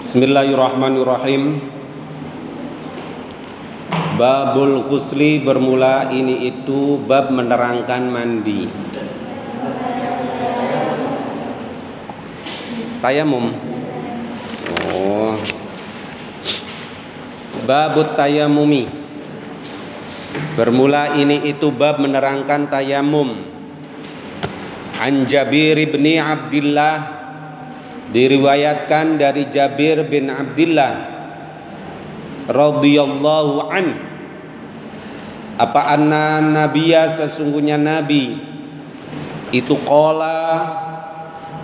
Bismillahirrahmanirrahim. Babul ghusli bermula ini itu bab menerangkan mandi. Tayamum. Babut tayamumi. Bermula ini itu bab menerangkan tayamum. An Jabir bin Abdillah, diriwayatkan dari Jabir bin Abdillah radhiyallahu an, apa anna nabiyya, sesungguhnya nabi itu qala,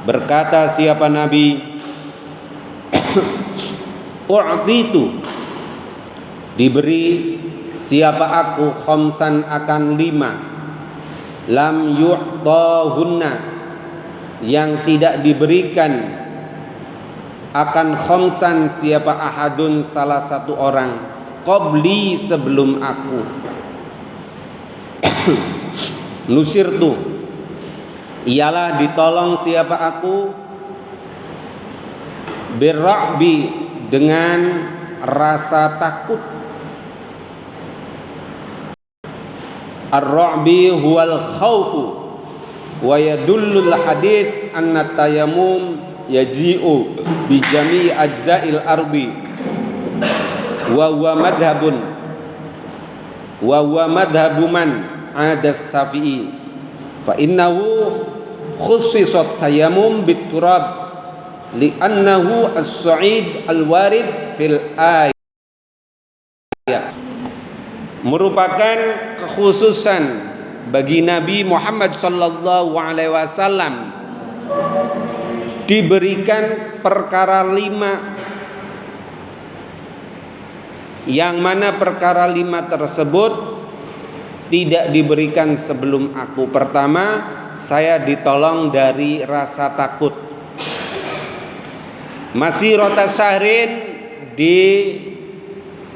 berkata siapa nabi, u'titu, diberi siapa aku, khamsan akan 5, lam yu'tahunna, yang tidak diberikan akan khamsan siapa ahadun, salah satu orang, qabli, sebelum aku. Nusirtu, ialah ditolong siapa aku, birra'bi, dengan rasa takut. Ar-ra'bi huwal khawfu, wa yadullul hadis anna tayammum yaji'u bi jami'i ajza'il ardi wa huwa madhabu man 'ada as-Syafi'i, fa innahu khussisat tayammum bit turab li'annahu as-sa'id al-warid fil ayat, merupakan kekhususan bagi Nabi Muhammad sallallahu alaihi wasallam, diberikan perkara 5, yang mana perkara 5 tersebut tidak diberikan sebelum aku. Pertama, saya ditolong dari rasa takut. Masirata syahrin, di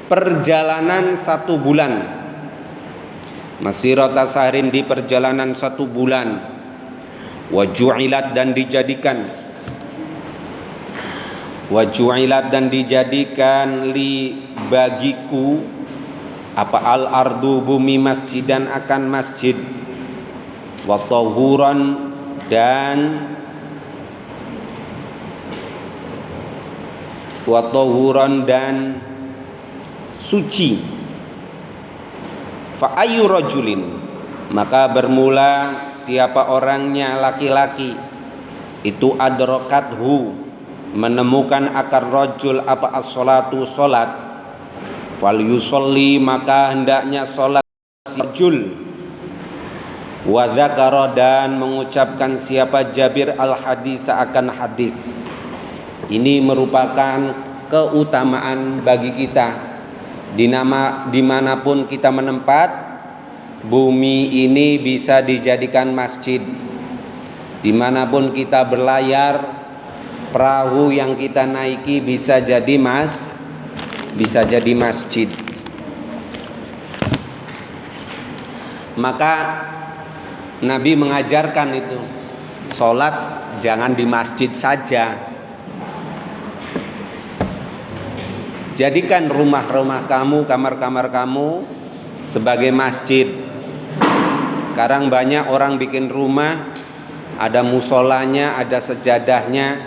perjalanan 1 bulan. Masirata syahrin, di perjalanan 1 bulan. Waju'ilat, dan dijadikan, waju'ilat, dan dijadikan li, bagiku, apa, al ardu, bumi, masjidan, akan masjid, wa tahuran, dan suci. Fa ayyu rajulin, maka bermula siapa orangnya, laki-laki itu, adrokathu, menemukan akar rajul, apa, as-sholatu, sholat, fal yusolli, maka hendaknya sholat rajul, wa dzakara, dan mengucapkan siapa Jabir al-hadis, akan hadis. Ini merupakan keutamaan bagi kita dimanapun kita menempat. Bumi ini bisa dijadikan masjid. Dimanapun kita berlayar, perahu yang kita naiki bisa jadi masjid. Maka Nabi mengajarkan itu, sholat jangan di masjid saja. Jadikan rumah-rumah kamu, kamar-kamar kamu sebagai masjid. Sekarang banyak orang bikin rumah, ada musolanya, ada sejadahnya,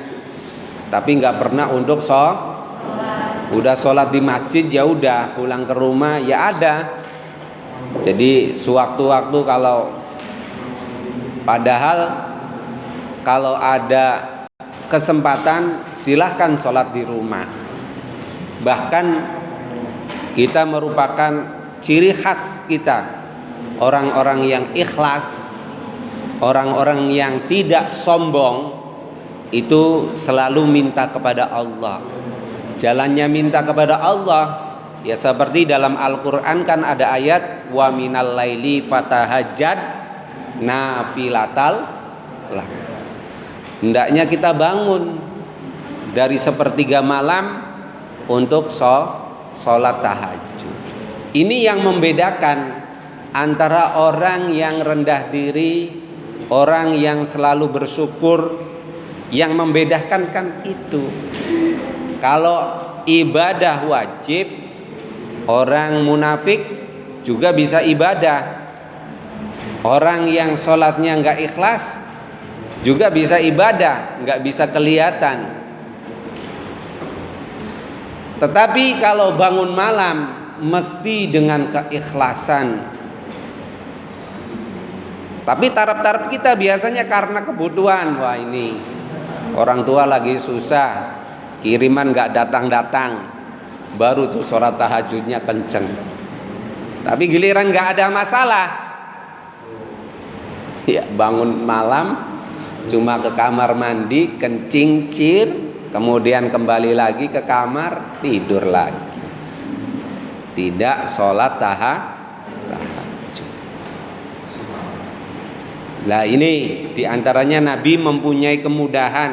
tapi nggak pernah untuk udah sholat di masjid, ya udah pulang ke rumah ya ada. Jadi sewaktu-waktu kalau ada kesempatan, silahkan sholat di rumah. Bahkan kita merupakan ciri khas kita, orang-orang yang ikhlas, orang-orang yang tidak sombong, itu selalu minta kepada Allah. Jalannya minta kepada Allah, ya seperti dalam Al-Quran kan ada ayat, wa minal laili fatahajjad nafilatal lah. Hendaknya kita bangun dari sepertiga malam untuk sholat tahajud. Ini yang membedakan antara orang yang rendah diri, orang yang selalu bersyukur. Yang membedakan kan itu. Kalau ibadah wajib, orang munafik juga bisa ibadah. Orang yang sholatnya nggak ikhlas juga bisa ibadah, nggak bisa kelihatan. Tetapi kalau bangun malam mesti dengan keikhlasan. Tapi taraf-taraf kita biasanya karena kebutuhan. Wah, ini orang tua lagi susah, kiriman nggak datang-datang, baru tuh sholat tahajudnya kenceng. Tapi giliran nggak ada masalah, ya bangun malam cuma ke kamar mandi, kencing, cir, kemudian kembali lagi ke kamar, tidur lagi. Tidak sholat tahajud. Nah, ini diantaranya Nabi mempunyai kemudahan,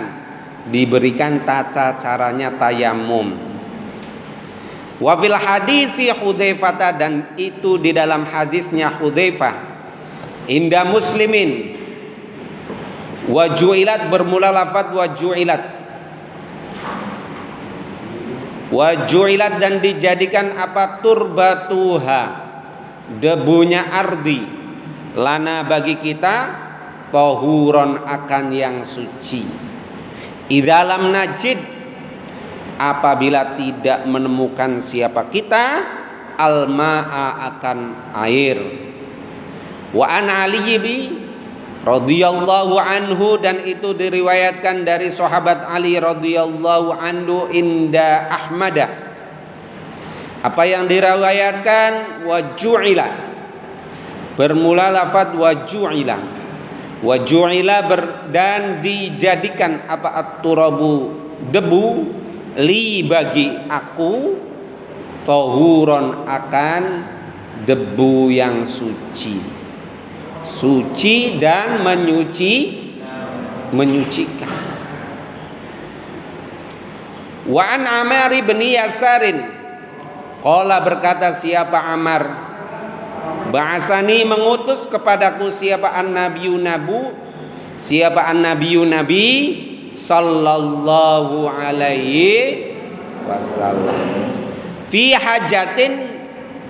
diberikan tata caranya tayamum. Wa fil hadisi Hudzaifah, dan itu di dalam hadisnya Hudzaifah, inda Muslimin, wa ju'ilat, bermula lafaz wa ju'ilat, dan dijadikan apa? Turbatuha, debunya ardi, lana bagi kita, tahuron, akan yang suci. Idzalam najid, apabila tidak menemukan siapa kita, alma'a, akan air. Wa an Ali radhiyallahu anhu, dan itu diriwayatkan dari sahabat Ali radhiyallahu anhu inda Ahmada. Apa yang diriwayatkan? Wa ju'ila, bermula lafaz wa ju'ila, dan dijadikan apa? At-turabu, debu, li, bagi aku, tahuron, akan debu yang suci dan menyucikan. Wa an Amr bin Yasarin, qala, berkata siapa Amr, ba'asani, mengutus kepadaku siapa an-nabiyyu nabi sallallahu alaihi wasallam, fi hajatin,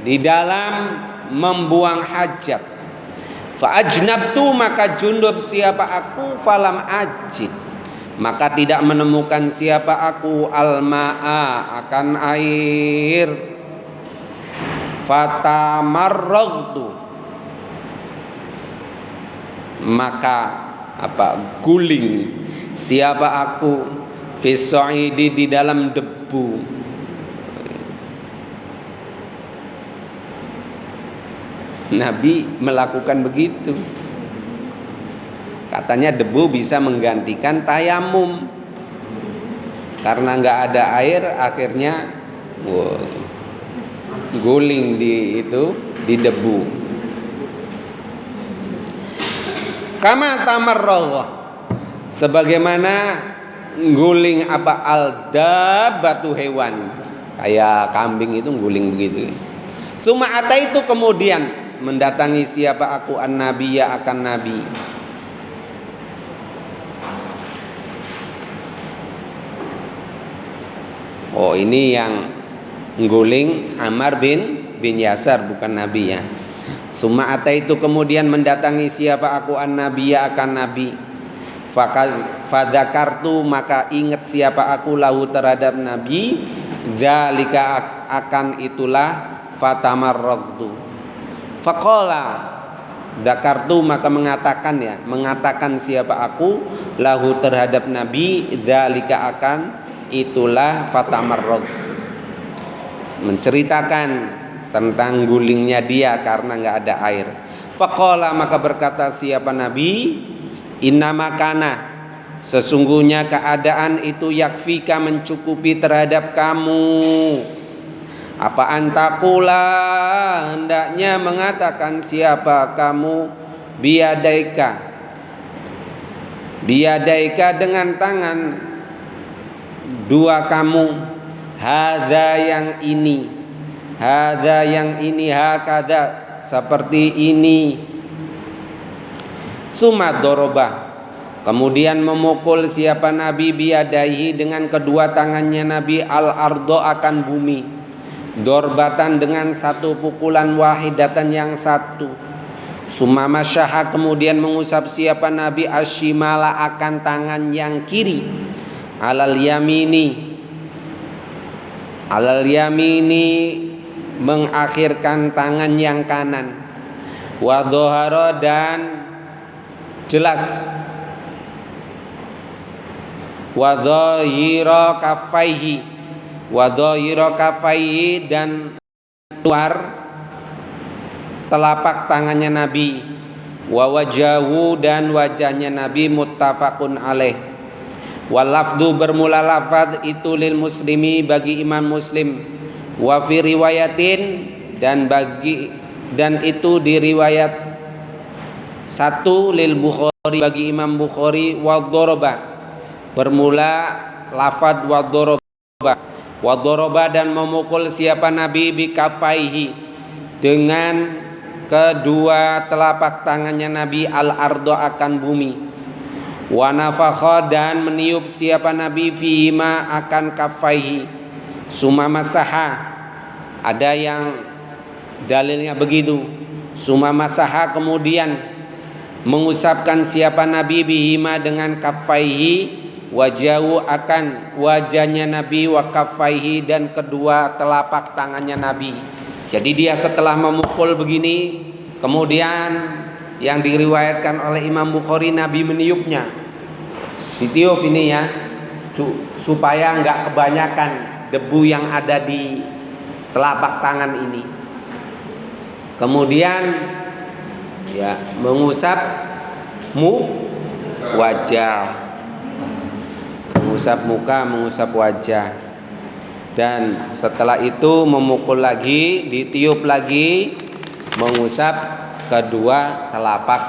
di dalam membuang hajat, fa ajnabtu, maka junub siapa aku, falam ajid, maka tidak menemukan siapa aku, alma'a, akan air, fatamarragtu, maka apa? Guling siapa aku, fisoidi, di dalam debu. Nabi melakukan begitu. Katanya debu bisa menggantikan tayamum. Karena nggak ada air, akhirnya guling di debu. Kama tamarragh, sebagaimana guling apa? Al-dabbatu, hewan, kayak kambing itu guling begitu. Suma ataitu, kemudian mendatangi siapa aku, an-nabiyya, akan nabi. Oh, ini yang guling Ammar bin Yasar, bukan nabi ya. Summa ataitu, kemudian mendatangi siapa aku, an-nabiyya, akan nabi. Fadzakartu, maka ingat siapa aku, lahu, terhadap nabi, dzalika, akan itulah, fatamarragtu. Faqala, dzakartu, maka mengatakan siapa aku, lahu, terhadap nabi, dzalika, akan itulah, fatamarragtu, menceritakan tentang gulingnya dia karena nggak ada air. Faqala, maka berkata siapa nabi, innama kana, sesungguhnya keadaan itu, yakfika, mencukupi terhadap kamu. Apa antakula, hendaknya mengatakan siapa kamu, biadaika dengan tangan dua kamu, hadza yang ini, hakada, seperti ini. Summa dorobah, Kemudian memukul siapa Nabi biyadaihi dengan kedua tangannya Nabi al-ardo akan bumi, dorbatan dengan satu pukulan wahidatan yang satu. Summa masyaha kemudian mengusap siapa Nabi asyimala akan tangan yang kiri, alal yamini mengakhirkan tangan yang kanan, wa dhahara dan jelas, wa dhahira kafaihi dan keluar telapak tangannya Nabi, wa wajahu dan wajahnya Nabi, muttafaqun alaih. Wal lafdu bermula lafaz itu lil muslimi bagi imam Muslim, wa fi riwayatin dan itu di riwayat satu lil Bukhari bagi imam Bukhari, wa doroba bermula lafaz wa doroba dan memukul siapa Nabi bi kafaihi dengan kedua telapak tangannya Nabi al-ardo akan bumi, wa nafakha dan meniup siapa Nabi fihima akan kafaihi, summa masaha ada yang dalilnya begitu, summa masaha kemudian mengusapkan siapa Nabi bihima dengan kafaihi, wajahu akan wajahnya Nabi, wa kafaihi dan kedua telapak tangannya Nabi. Jadi dia setelah memukul begini, kemudian yang diriwayatkan oleh Imam Bukhari Nabi meniupnya, ditiup ini ya, supaya enggak kebanyakan debu yang ada di telapak tangan ini. Kemudian ya mengusap wajah, mengusap muka, mengusap wajah, dan setelah itu memukul lagi, ditiup lagi, mengusap kedua telapak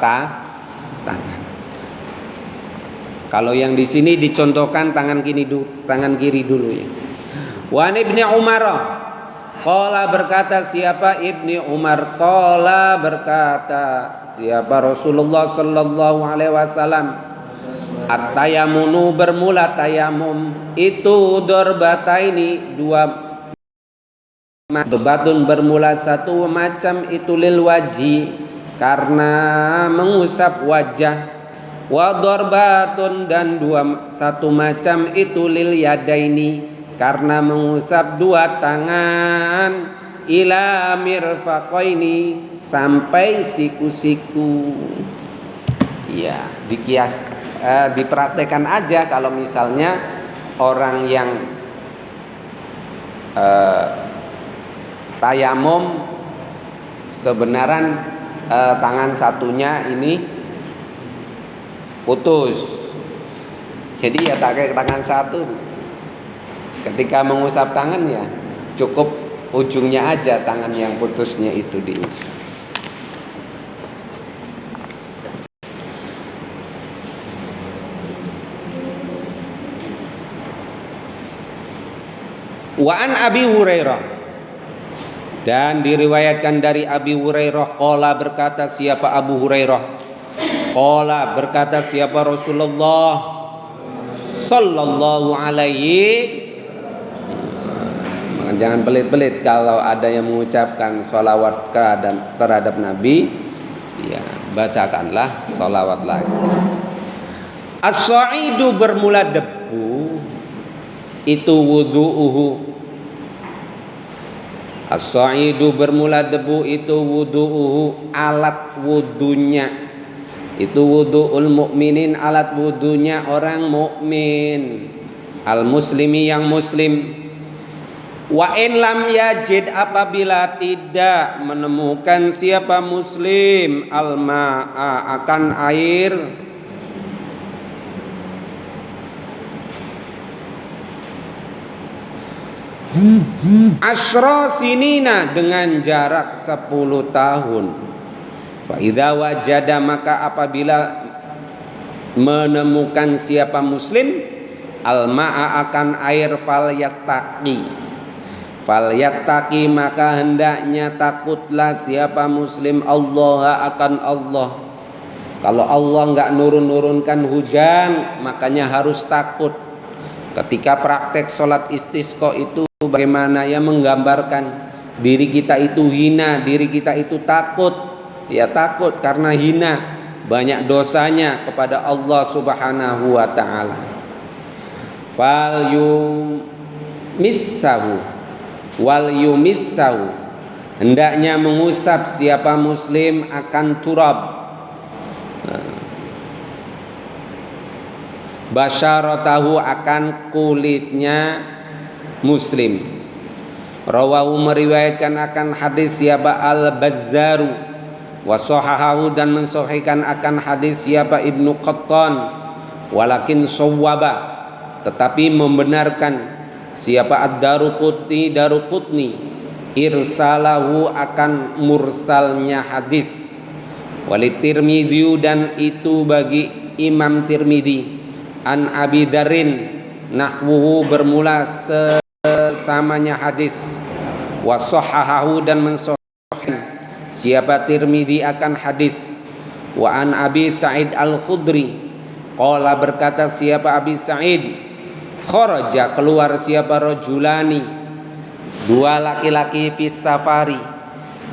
tangan. Kalau yang di sini dicontohkan tangan kiri dulu ya. Wa Ibnu Umar qala berkata siapa Ibnu Umar, qala berkata siapa Rasulullah sallallahu alaihi wasallam, at-tayamunu bermula tayamum itu dorbataini dua Dobatun bermula satu macam itu lil waji karena mengusap wajah, wa dorbatun dan satu macam itu lil yadaini karena mengusap dua tangan, ila mirfaqaini sampai siku-siku. Ya, dipraktekkan aja kalau misalnya orang yang tayamum kebenaran tangan satunya ini putus, jadi ya pakai tangan satu. Ketika mengusap tangan ya cukup ujungnya aja tangan yang putusnya itu diusap. Wa an Abi Hurairah dan diriwayatkan dari Abi Hurairah qala berkata siapa Abu Hurairah, qala berkata siapa Rasulullah sallallahu alaihi. Jangan pelit-pelit kalau ada yang mengucapkan sholawat terhadap Nabi, ya bacakanlah sholawat lagi. As-sa'idu bermula debu itu wudu'uhu. As-sa'idu bermula debu itu wudu'uhu alat wudunya. Itu wudu'ul mu'minin alat wudunya orang mukmin. Al-muslimi yang muslim. Wa in lam yajid apabila tidak menemukan siapa muslim al-ma'a akan air, asyra sinina dengan jarak 10 tahun. Fa idza wajada maka apabila menemukan siapa muslim al-ma'a akan air falyattaqi maka hendaknya takutlah siapa muslim Allah akan Allah. Kalau Allah nggak nurunkan hujan, makanya harus takut. Ketika praktek sholat istisqa itu bagaimana ya, menggambarkan diri kita itu hina, diri kita itu takut. Ya takut karena hina, banyak dosanya kepada Allah Subhanahu wa taala. Fal yumissahu wal yumissahu, hendaknya mengusap siapa muslim akan turab, basyaratahu akan kulitnya muslim. Rawahu meriwayatkan akan hadis siapa Al-Bazzaru, wa sahahahu dan mensahihkan akan hadis siapa Ibnu Qattan, walakin sawwaba tetapi membenarkan siapa Ad-Daruqutni irsalahu akan mursalnya hadis. Walid Tirmidzi, dan itu bagi Imam Tirmidzi, an Abi Dzarrin nahwuhu bermula sesamanya hadis. Wa sahahahu dan mensahihkan siapa Tirmidzi akan hadis. Wa an Abi Sa'id Al-Khudri qala berkata siapa Abi Sa'id, kharaja keluar siapa rajulani, dua laki-laki fi safari,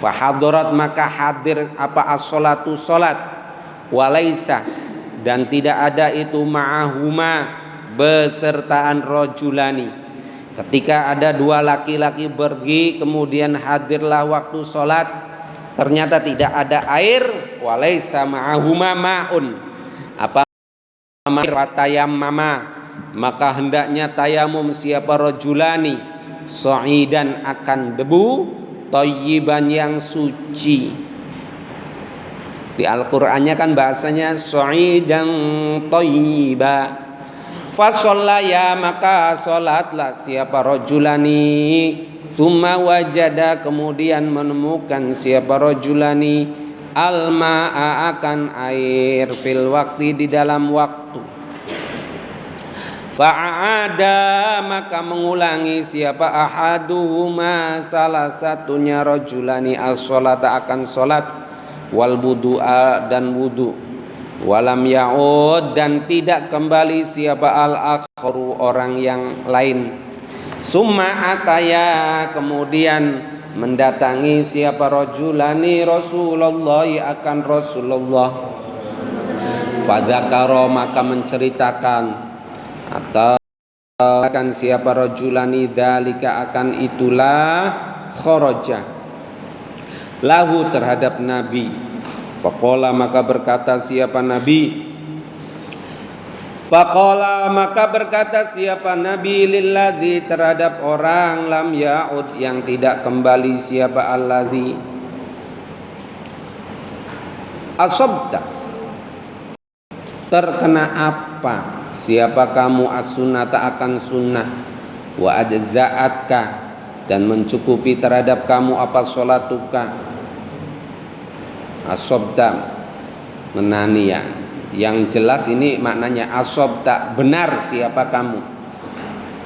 fahadarat maka hadir apa as-salatu salat, walaisa dan tidak ada itu ma'ahuma besertaan rajulani. Ketika ada dua laki-laki pergi kemudian hadirlah waktu salat, ternyata tidak ada air, walaisa ma'ahuma ma'un apa tayammama, maka hendaknya tayamum siapa rajulani sa'idan akan debu, thayyiban yang suci. Di Al-Qur'annya kan bahasanya sa'idan thayyiba. Fa shallaya maka salatlah siapa rajulani, tsumma wajada kemudian menemukan siapa rajulani al-ma'a akan air, fil waqti di dalam waktu. Fa'ada maka mengulangi siapa ahaduhuma salah satunya rajulani as-salata akan salat, wal wudu'a dan wudu, walam ya'ud dan tidak kembali siapa al-akharu orang yang lain. Summa ataya kemudian mendatangi siapa rajulani Rasulullah akan Rasulullah. Fadzakara maka menceritakan atau akan siapa rajulani dzalika akan itulah kharaja lahu terhadap Nabi. Faqala maka berkata siapa Nabi, faqala maka berkata siapa Nabi lilladzi terhadap orang lam ya'ud yang tidak kembali siapa alladzi asabta terkena apa siapa kamu as-sunnata akan sunnah, wa ajza'atka dan mencukupi terhadap kamu apa sholatuka, asobta menani ya. Yang jelas ini maknanya asobta benar siapa kamu,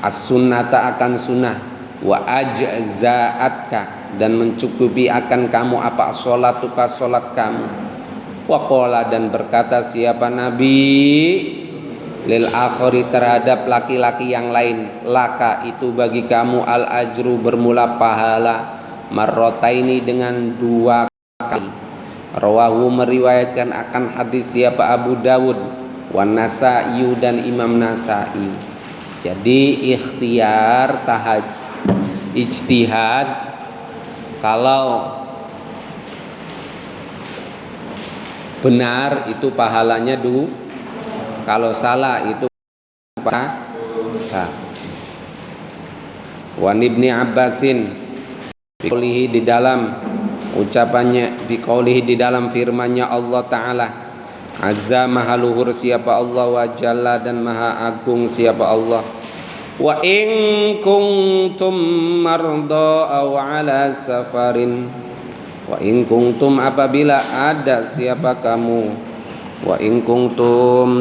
as-sunnata akan sunnah, wa ajza'atka dan mencukupi akan kamu apa sholatuka sholat kamu. Waqala dan berkata siapa Nabi lil akhari terhadap laki-laki yang lain, laka itu bagi kamu al ajru bermula pahala, marrotaini dengan dua kali. Rawahu meriwayatkan akan hadis siapa Abu Dawud, wan Nasa'i dan Imam Nasa'i. Jadi ikhtiar ijtihad, kalau benar itu pahalanya kalau salah itu sah. Wan Ibni Abbasin biqaulihi di dalam ucapannya, biqaulihi di dalam firman-Nya Allah Ta'ala, azza maha luhur siapa Allah, wa jalla dan maha agung siapa Allah. Wa in kuntum marda aw ala safarin, wa in kuntum apabila ada siapa kamu, wa in kuntum